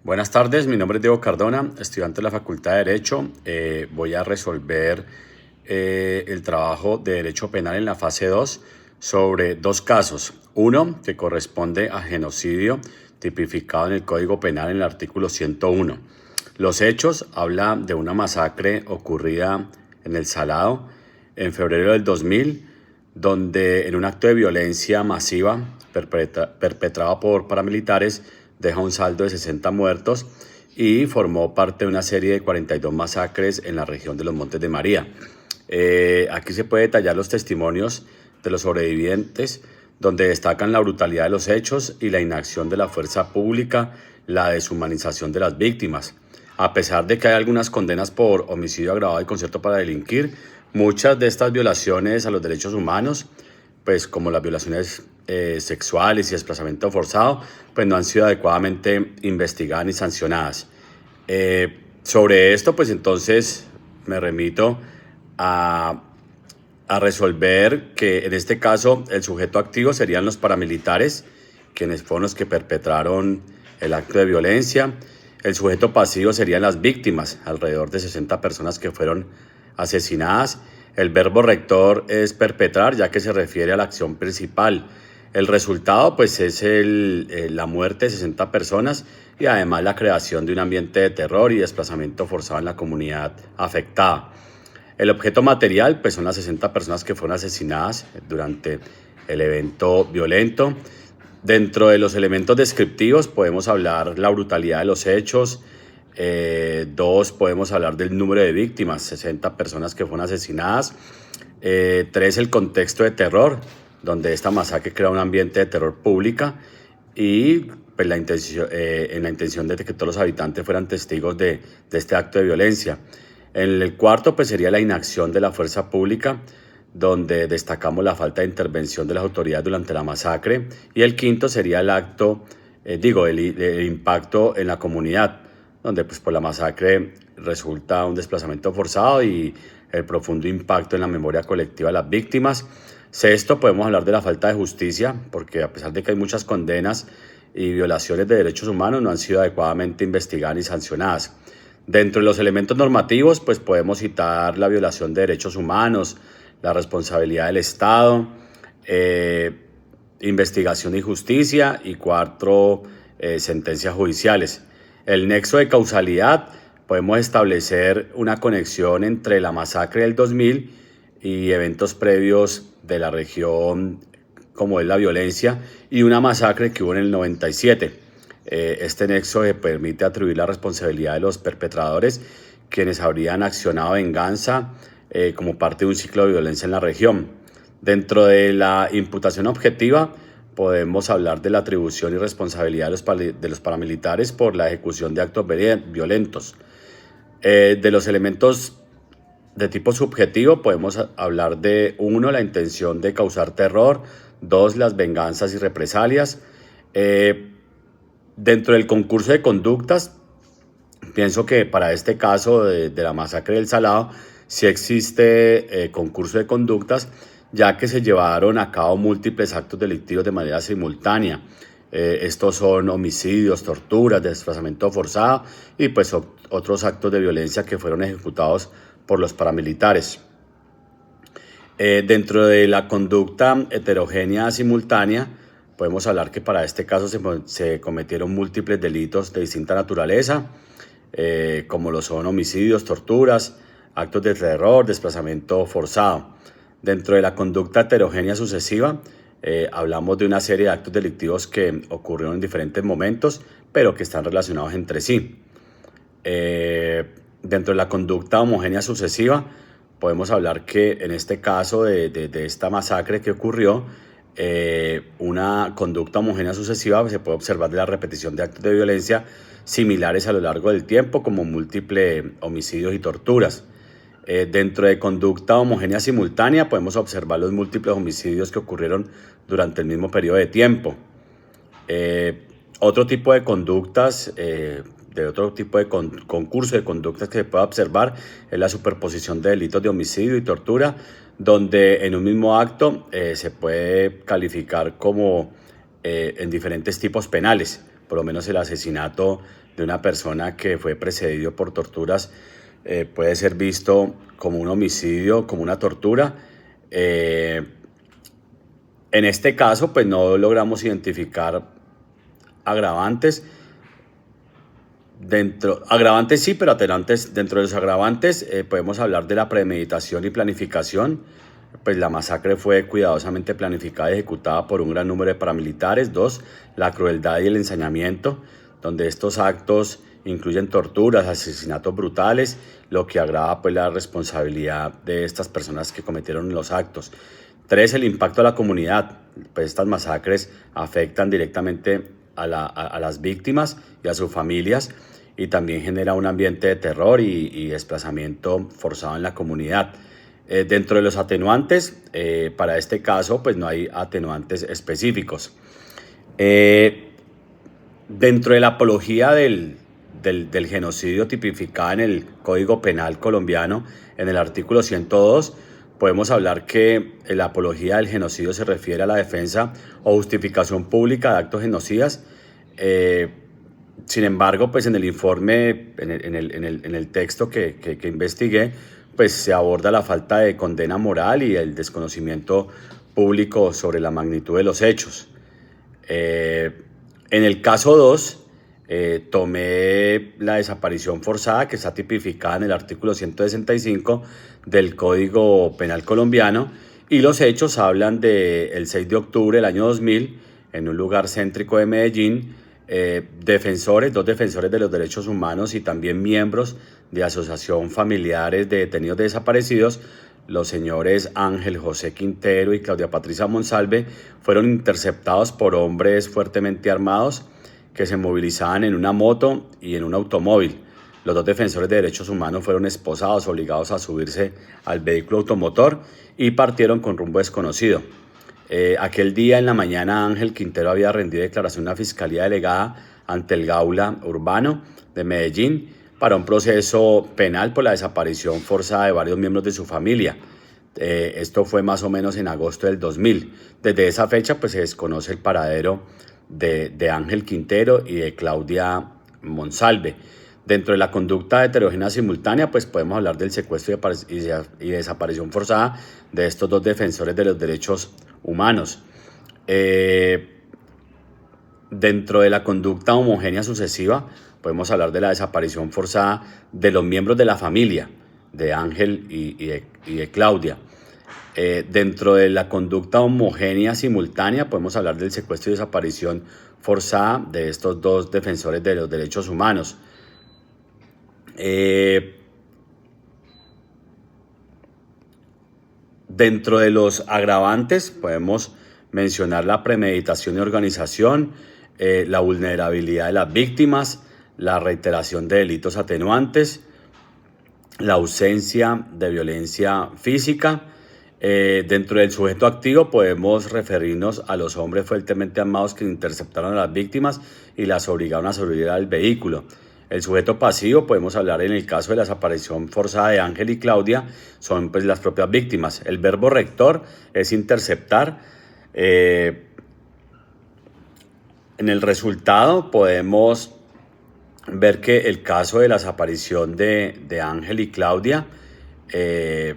Buenas tardes, mi nombre es Diego Cardona, estudiante de la Facultad de Derecho. Voy a resolver el trabajo de Derecho Penal en la fase 2 sobre dos casos. Uno que corresponde a genocidio tipificado en el Código Penal en el artículo 101. Los hechos habla de una masacre ocurrida en El Salado en febrero del 2000, donde en un acto de violencia masiva perpetrado por paramilitares deja un saldo de 60 muertos y formó parte de una serie de 42 masacres en la región de los Montes de María. Aquí se puede detallar los testimonios de los sobrevivientes, donde destacan la brutalidad de los hechos y la inacción de la fuerza pública, la deshumanización de las víctimas. A pesar de que hay algunas condenas por homicidio agravado y concierto para delinquir, muchas de estas violaciones a los derechos humanos, pues como las violaciones sexuales y desplazamiento forzado, pues no han sido adecuadamente investigadas ni sancionadas. Sobre esto, pues entonces me remito a, a resolver que en este caso el sujeto activo serían los paramilitares, quienes fueron los que perpetraron el acto de violencia. El sujeto pasivo serían las víctimas, alrededor de 60 personas que fueron asesinadas. El verbo rector es perpetrar, ya que se refiere a la acción principal. El resultado pues es la muerte de 60 personas y además la creación de un ambiente de terror y desplazamiento forzado en la comunidad afectada. El objeto material pues son las 60 personas que fueron asesinadas durante el evento violento. Dentro de los elementos descriptivos podemos hablar la brutalidad de los hechos. Dos, podemos hablar del número de víctimas, 60 personas que fueron asesinadas. Tres, el contexto de terror, donde esta masacre crea un ambiente de terror pública y pues, en la intención de que todos los habitantes fueran testigos de este acto de violencia. En el cuarto pues sería la inacción de la fuerza pública, donde destacamos la falta de intervención de las autoridades durante la masacre. Y el quinto sería el impacto en la comunidad, donde pues por la masacre resulta un desplazamiento forzado y el profundo impacto en la memoria colectiva de las víctimas. Sexto, podemos hablar de la falta de justicia, porque a pesar de que hay muchas condenas y violaciones de derechos humanos, no han sido adecuadamente investigadas ni sancionadas. Dentro de los elementos normativos, pues podemos citar la violación de derechos humanos, la responsabilidad del Estado, investigación y justicia, y cuatro, sentencias judiciales. El nexo de causalidad, podemos establecer una conexión entre la masacre del 2000 y eventos previos de la región, como es la violencia, y una masacre que hubo en el 97. Este nexo permite atribuir la responsabilidad de los perpetradores, quienes habrían accionado venganza como parte de un ciclo de violencia en la región. Dentro de la imputación objetiva, podemos hablar de la atribución y responsabilidad de los paramilitares por la ejecución de actos violentos. De los elementos de tipo subjetivo, podemos hablar de 1, la intención de causar terror; 2, las venganzas y represalias. Dentro del concurso de conductas, pienso que para este caso de la masacre del Salado sí existe concurso de conductas, ya que se llevaron a cabo múltiples actos delictivos de manera simultánea. Estos son homicidios, torturas, desplazamiento forzado y pues otros actos de violencia que fueron ejecutados por los paramilitares. Dentro de la conducta heterogénea simultánea, podemos hablar que para este caso se cometieron múltiples delitos de distinta naturaleza, como lo son homicidios, torturas, actos de terror, desplazamiento forzado. Dentro de la conducta heterogénea sucesiva, hablamos de una serie de actos delictivos que ocurrieron en diferentes momentos, pero que están relacionados entre sí. Dentro de la conducta homogénea sucesiva, podemos hablar que en este caso de esta masacre que ocurrió, una conducta homogénea sucesiva se puede observar de la repetición de actos de violencia similares a lo largo del tiempo, como múltiples homicidios y torturas. Dentro de conducta homogénea simultánea podemos observar los múltiples homicidios que ocurrieron durante el mismo periodo de tiempo. Otro tipo de conductas, otro tipo de concurso de conductas que se puede observar es la superposición de delitos de homicidio y tortura, donde en un mismo acto se puede calificar como en diferentes tipos penales. por lo menos el asesinato de una persona que fue precedido por torturas puede ser visto como un homicidio, como una tortura. En este caso, pues no logramos identificar agravantes. Agravantes sí, pero atenuantes. Dentro de los agravantes podemos hablar de la premeditación y planificación. Pues la masacre fue cuidadosamente planificada y ejecutada por un gran número de paramilitares. 2, la crueldad y el ensañamiento, donde estos actos incluyen torturas, asesinatos brutales, lo que agrava pues la responsabilidad de estas personas que cometieron los actos. 3, el impacto a la comunidad. Pues estas masacres afectan directamente a las víctimas y a sus familias, y también genera un ambiente de terror y desplazamiento forzado en la comunidad. Dentro de los atenuantes, para este caso, pues no hay atenuantes específicos. Dentro de la apología del genocidio tipificada en el Código Penal colombiano, en el artículo 102, podemos hablar que la apología del genocidio se refiere a la defensa o justificación pública de actos genocidas. Sin embargo, pues en el informe, en el texto que investigué, pues se aborda la falta de condena moral y el desconocimiento público sobre la magnitud de los hechos. En el caso 2, tomé la desaparición forzada, que está tipificada en el artículo 165 del Código Penal colombiano, y los hechos hablan del 6 de octubre del año 2000, en un lugar céntrico de Medellín. Dos defensores de los derechos humanos y también miembros de asociación familiares de detenidos desaparecidos, los señores Ángel José Quintero y Claudia Patricia Monsalve, fueron interceptados por hombres fuertemente armados que se movilizaban en una moto y en un automóvil. Los dos defensores de derechos humanos fueron esposados, obligados a subirse al vehículo automotor y partieron con rumbo desconocido. Aquel día en la mañana Ángel Quintero había rendido declaración a la Fiscalía Delegada ante el Gaula Urbano de Medellín para un proceso penal por la desaparición forzada de varios miembros de su familia. Esto fue más o menos en agosto del 2000. Desde esa fecha pues se desconoce el paradero de Ángel Quintero y de Claudia Monsalve. Dentro de la conducta heterogénea simultánea, pues podemos hablar del secuestro y desaparición forzada de estos dos defensores de los derechos humanos. Dentro de la conducta homogénea sucesiva, podemos hablar de la desaparición forzada de los miembros de la familia, de Ángel y de Claudia. Dentro de la conducta homogénea simultánea, podemos hablar del secuestro y desaparición forzada de estos dos defensores de los derechos humanos. Dentro de los agravantes podemos mencionar la premeditación y organización, la vulnerabilidad de las víctimas, la reiteración de delitos atenuantes, la ausencia de violencia física. Dentro del sujeto activo podemos referirnos a los hombres fuertemente armados que interceptaron a las víctimas y las obligaron a subir al vehículo. El sujeto pasivo, podemos hablar en el caso de la desaparición forzada de Ángel y Claudia, son pues las propias víctimas. El verbo rector es interceptar. En el resultado podemos ver que el caso de la desaparición de Ángel y Claudia, el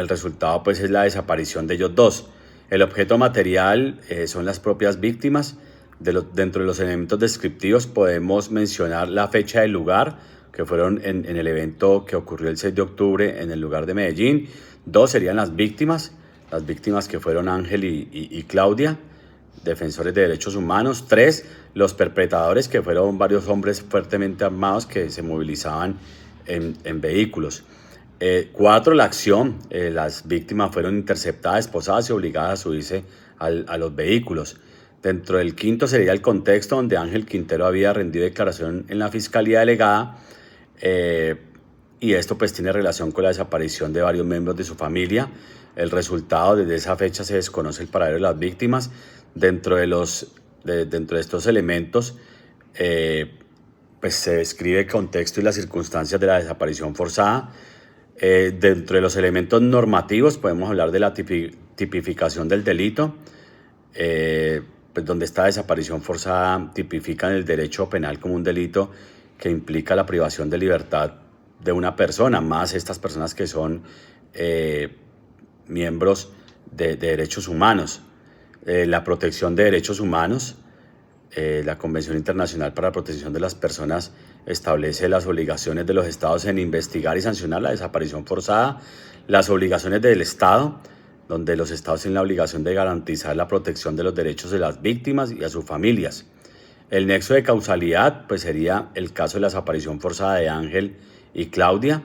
resultado pues es la desaparición de ellos dos. El objeto material son las propias víctimas. Dentro de los elementos descriptivos podemos mencionar la fecha y el lugar, que fueron en el evento que ocurrió el 6 de octubre en el lugar de Medellín. 2 serían las víctimas que fueron Ángel y Claudia, defensores de derechos humanos. 3, los perpetradores, que fueron varios hombres fuertemente armados que se movilizaban en vehículos. 4, la acción, las víctimas fueron interceptadas, esposadas y obligadas a subirse a los vehículos. Dentro del 5 sería el contexto donde Ángel Quintero había rendido declaración en la Fiscalía Delegada, y esto pues tiene relación con la desaparición de varios miembros de su familia. El resultado, desde esa fecha se desconoce el paradero de las víctimas. Dentro de estos elementos pues se describe el contexto y las circunstancias de la desaparición forzada. Dentro de los elementos normativos podemos hablar de la tipificación del delito, pues donde esta desaparición forzada tipifica en el derecho penal como un delito que implica la privación de libertad de una persona, más estas personas que son miembros de derechos humanos. La protección de derechos humanos, la Convención Internacional para la Protección de las Personas establece las obligaciones de los estados en investigar y sancionar la desaparición forzada, las obligaciones del Estado, donde los estados tienen la obligación de garantizar la protección de los derechos de las víctimas y a sus familias. El nexo de causalidad pues sería el caso de la desaparición forzada de Ángel y Claudia,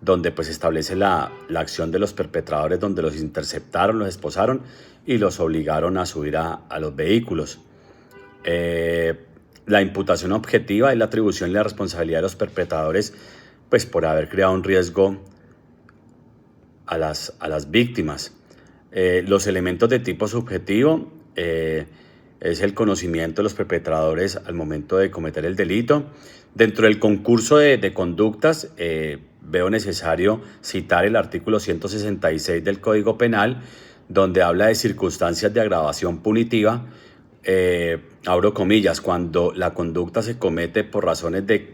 donde pues establece la acción de los perpetradores, donde los interceptaron, los esposaron y los obligaron a subir a los vehículos. La imputación objetiva y la atribución y la responsabilidad de los perpetradores pues por haber creado un riesgo a las víctimas. Los elementos de tipo subjetivo es el conocimiento de los perpetradores al momento de cometer el delito. Dentro del concurso de conductas veo necesario citar el artículo 166 del Código Penal, donde habla de circunstancias de agravación punitiva. Abro comillas, cuando la conducta se comete por razones de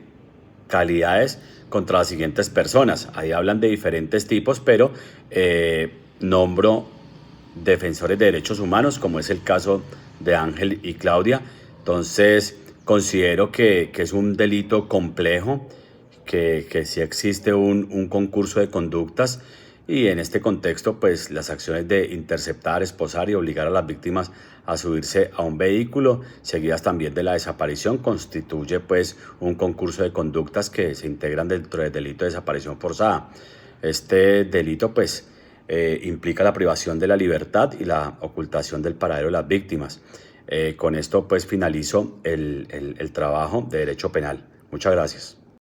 calidades contra las siguientes personas. Ahí hablan de diferentes tipos, pero nombro defensores de derechos humanos, como es el caso de Ángel y Claudia. Entonces, considero que es un delito complejo, que sí existe un concurso de conductas y en este contexto, pues las acciones de interceptar, esposar y obligar a las víctimas a subirse a un vehículo, seguidas también de la desaparición, constituye pues un concurso de conductas que se integran dentro del delito de desaparición forzada. Este delito pues implica la privación de la libertad y la ocultación del paradero de las víctimas. Con esto pues finalizo el trabajo de derecho penal. Muchas gracias.